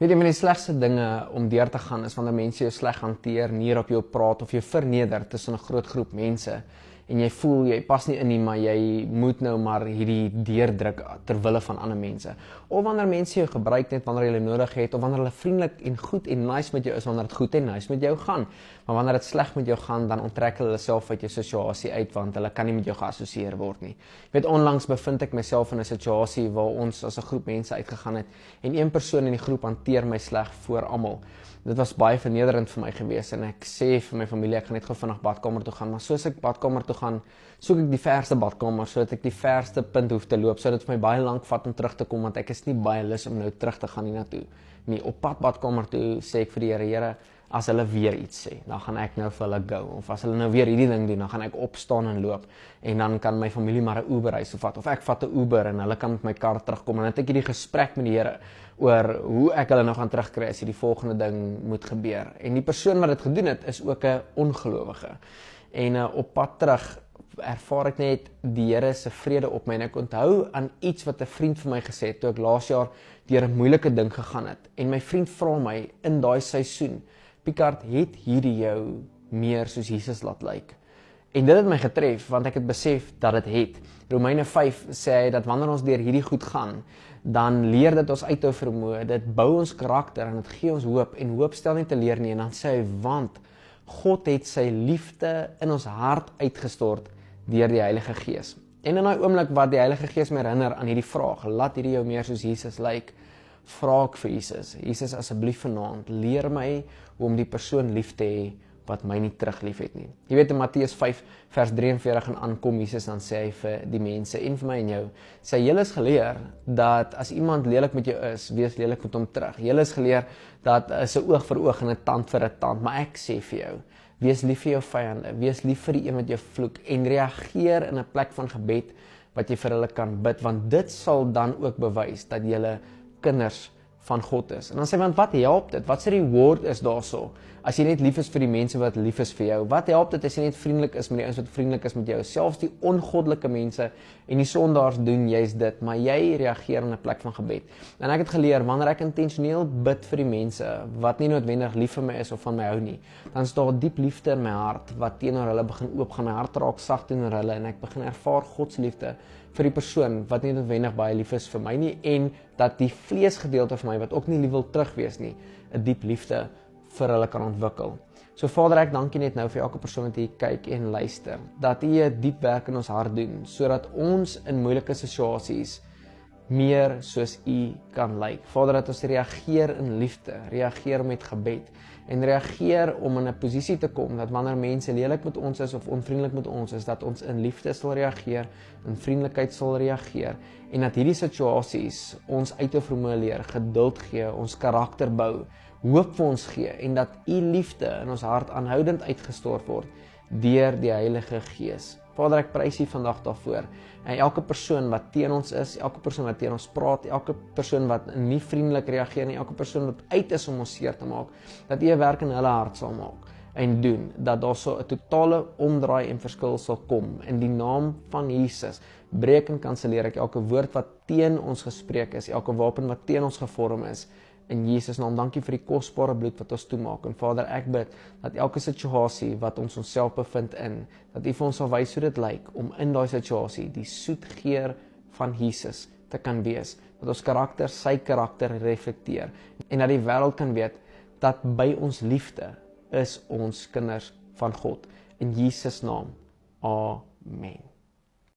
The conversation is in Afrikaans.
Weet jy, met die slegste dinge om deur te gaan is wanneer mense jou sleg hanteer, nie op jou praat of jou verneder tussen 'n groot groep mense en jy voel jy pas nie in nie, maar jy moet nou maar hierdie deurdruk ter wille van ander mense. Of wanneer mense jou gebruik net wanneer jy hulle nodig het, of wanneer hulle vriendelik en goed en nice met jou is wanneer dit goed en nice met jou gaan. Maar wanneer dit sleg met jou gaan, dan onttrek hulle self uit jou situasie uit want hulle kan nie met jou geassosieer word nie. Jy weet, onlangs bevind ek myself in 'n situasie waar ons as 'n groep mense uitgegaan het en een persoon in die groep hanteer my sleg voor almal. Dit was baie vernederend vir my gewees en ek sê vir my familie ek gaan net gou vinnig badkamer toe gaan, maar soos ek badkamer toe gaan, soek ek die verste badkamer sodat ek die verste punt hoef te loop, sodat dit vir my baie lank vat om terug te kom want ek is nie baie lus om nou terug te gaan hiernatoe nie. Op pad badkamer toe sê ek vir die Here, as hulle weer iets sê, dan gaan ek nou vir hulle go, of as hulle nou weer hierdie ding doen, dan gaan ek opstaan en loop en dan kan my familie maar 'n Uber huis vat of ek vat 'n Uber en hulle kan met my kar terugkom en dan het ek hierdie gesprek met die Here oor hoe ek hulle nou gaan terugkry as hierdie volgende ding moet gebeur. En die persoon wat dit gedoen het is ook 'n ongelowige. En op pad terug ervaar ek net die Here se vrede op my en ek onthou aan iets wat 'n vriend vir my gesê het toe ek laas jaar deur 'n moeilike ding gegaan het. En my vriend vra my in daai seisoen, Picard, het hierdie jou meer soos Jesus laat lyk? En dit het my getref, want ek het besef dat dit het. Romeine 5 sê hy dat wanneer ons deur hierdie goed gaan, dan leer dit ons uithou vermoë, dit bou ons karakter en dit gee ons hoop, en hoop stel nie teleur nie, en dan sê hy, want God het sy liefde in ons hart uitgestort deur die Heilige Gees. En in daai oomblik wat die Heilige Gees my herinner aan hierdie vraag, laat hierdie jou meer soos Jesus lyk, vra ek vir Jesus, Jesus asseblief vanaand, leer my hoe om die persoon lief te hê wat my nie terug lief het nie. Jy weet in Matteus 5 vers 43 en aankom Jesus dan sê hy vir die mense en vir my en jou, sê julle is geleer dat as iemand lelik met jou is, wees lelik met hom terug. Julle is geleer dat is 'n oog vir oog en 'n tand vir 'n tand, maar ek sê vir jou, wees lief vir jou vyande, wees lief vir die een wat jou vloek en reageer in 'n plek van gebed wat jy vir hulle kan bid, want dit sal dan ook bewys dat julle kinders van God is. En dan sê want wat help dit? Wat se reward is daarso? As jy net lief is vir die mense wat lief is vir jou, wat help dit as jy net vriendelik is met die ouens wat vriendelik is met jou? Selfs die ongoddelike mense en die sondaars doen juist dit, maar jy reageer in 'n plek van gebed. En ek het geleer, wanneer ek intentioneel bid vir die mense wat nie noodwendig lief vir my is of van my hou nie, dan is daar diep liefde in my hart wat teenoor hulle begin oopgaan. My hart raak sag teenoor hulle en ek begin ervaar God se liefde vir die persoon wat nie noodwendig baie lief is vir my nie, en dat die vleesgedeelte van my wat ook nie lief wil terugwees nie, 'n diep liefde vir hulle kan ontwikkel. So Vader, ek dank U net nou vir elke persoon wat hier kyk en luister, dat U 'n diep werk in ons hart doen, sodat ons in moeilike situasies meer soos U kan lyk. Vader, dat ons reageer in liefde, reageer met gebed en reageer om in 'n posisie te kom dat wanneer mense lelik met ons is of onvriendelik met ons is, dat ons in liefde sal reageer, in vriendelikheid sal reageer en dat hierdie situasies ons uithou vermoë leer, geduld gee, ons karakter bou, hoop vir ons gee en dat U liefde in ons hart aanhoudend uitgestort word deur die Heilige Gees. Vader, ek prys U vandag daarvoor. En elke persoon wat teen ons is, elke persoon wat teen ons praat, elke persoon wat nie vriendelik reageer nie, elke persoon wat uit is om ons seer te maak, dat U 'n werk in hulle hart sal maak en doen, dat daar so 'n totale omdraai en verskil sal kom. In die naam van Jesus breek en kanselleer ek elke woord wat teen ons gespreek is, elke wapen wat teen ons gevorm is. In Jesus naam, dankie vir die kosbare bloed wat ons toemaak. En Vader, ek bid dat elke situasie wat ons onsself bevind in, dat U vir ons sal wys hoe dit lyk om in daai situasie die soet geur van Jesus te kan wees. Dat ons karakter sy karakter reflekteer en dat die wêreld kan weet dat by ons liefde is ons kinders van God. In Jesus naam. Amen.